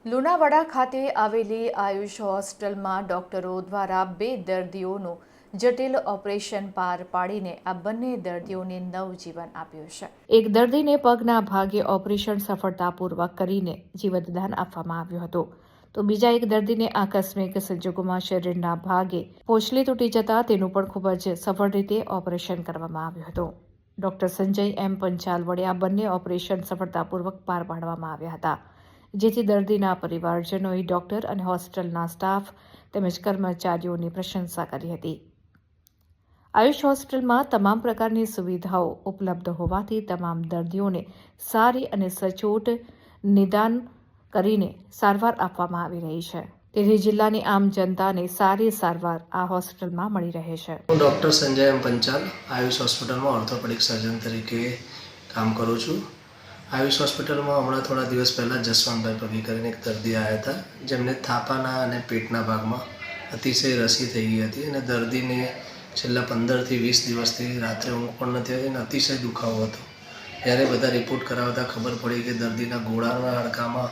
લુણાવાડા ખાતે આવેલી આયુષ હોસ્પિટલમાં ડોક્ટરો દ્વારા 2 દર્દીઓનું જટિલ ઓપરેશન પાર પાડીને આ બંને દર્દીઓને નવજીવન આપ્યું છે. એક દર્દીને પગના ભાગે ઓપરેશન સફળતાપૂર્વક કરીને જીવતદાન આપવામાં આવ્યું હતું, તો બીજા એક દર્દીને આકસ્મિક સંજોગોમાં શરીરના ભાગે પોચલી તૂટી જતા તેનું પણ ખૂબ જ સફળ રીતે ઓપરેશન કરવામાં આવ્યું હતું. ડોક્ટર સંજય એમ પંચાલ વડે આ બંને ઓપરેશન સફળતાપૂર્વક પાર પાડવામાં આવ્યા હતા, જેથી દર્દીના પરિવારજનોએ ડોક્ટર અને હોસ્પિટલના સ્ટાફ તેમજ કર્મચારીઓની પ્રશંસા કરી હતી. આયુષ હોસ્પિટલમાં તમામ પ્રકારની સુવિધાઓ ઉપલબ્ધ હોવાથી તમામ દર્દીઓને સારી અને સચોટ નિદાન કરીને સારવાર આપવામાં આવી રહી છે. તેથી જિલ્લાની આમ જનતાને સારી સારવાર આ હોસ્પિટલમાં મળી રહે છે. હું ડૉક્ટર સંજય એમ પંચાલ આયુષ હોસ્પિટલમાં ઓર્થોપેડિક સર્જન તરીકે કામ કરું છું. આયુષ હોસ્પિટલમાં હમણાં થોડા દિવસ પહેલાં જસવંતભાઈ પગી કરીને એક દર્દી આવ્યા હતા, જેમને થાપાના અને પેટના ભાગમાં અતિશય રસી થઈ ગઈ હતી અને દર્દીને છેલ્લા 15થી 20 દિવસથી રાત્રે ઊંઘ પણ નથી આવી અને અતિશય દુખાવો હતો. જ્યારે બધા રિપોર્ટ કરાવતા ખબર પડી કે દર્દીના ગોળાના હાડકામાં,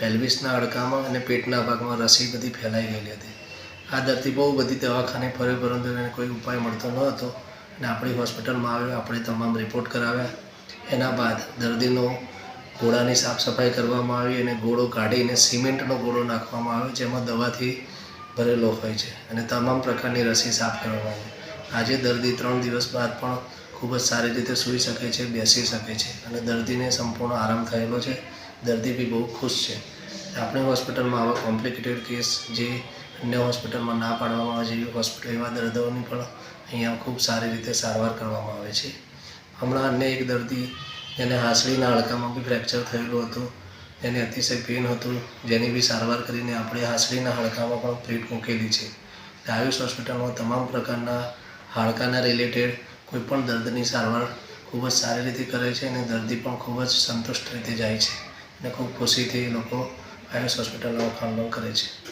પેલ્વિસના હાડકામાં અને પેટના ભાગમાં રસી બધી ફેલાઈ ગયેલી હતી. આ દર્દી બહુ બધી દવાખાને ફર્યો, પરંતુ એને કોઈ ઉપાય મળતો ન હતો અને આપણી હોસ્પિટલમાં આવ્યો. આપણે તમામ રિપોર્ટ કરાવ્યા. એના બાદ દર્દીનો ગોળાની સાફ સફાઈ કરવામાં આવી અને ગોળો કાઢીને સિમેન્ટનો ગોળો નાખવામાં આવ્યો, જેમાં દવાથી ભરેલો હોય છે, અને તમામ પ્રકારની રસી સાફ કરવામાં આવી. આજે દર્દી 3 દિવસ બાદ પણ ખૂબ જ સારી રીતે સૂઈ શકે છે, બેસી શકે છે અને દર્દીને સંપૂર્ણ આરામ થયેલો છે. દર્દી બી બહુ ખુશ છે. આપણી હોસ્પિટલમાં આવા કોમ્પ્લિકેટેડ કેસ જે અન્ય હોસ્પિટલમાં ના પાડવામાં આવે છે, એવી હોસ્પિટલ એવા દર્દીઓની પણ અહીંયા ખૂબ સારી રીતે સારવાર કરવામાં આવે છે. હમણાં અન્ય એક દર્દી જેને હાંસડીના હાડકામાં બી ફ્રેક્ચર થયેલું હતું, એને અતિશય પેઇન હતું, જેની બી સારવાર કરીને આપણે હાંસડીના હાડકામાં પણ પ્લેટ મૂકેલી છે. આયુષ હોસ્પિટલમાં તમામ પ્રકારના હાડકાના રિલેટેડ કોઈપણ દર્દની સારવાર ખૂબ જ સારી રીતે કરે છે અને દર્દી પણ ખૂબ જ સંતુષ્ટ રીતે જાય છે અને ખૂબ ખુશીથી એ લોકો આયુષ હોસ્પિટલના વખાણ કરે છે.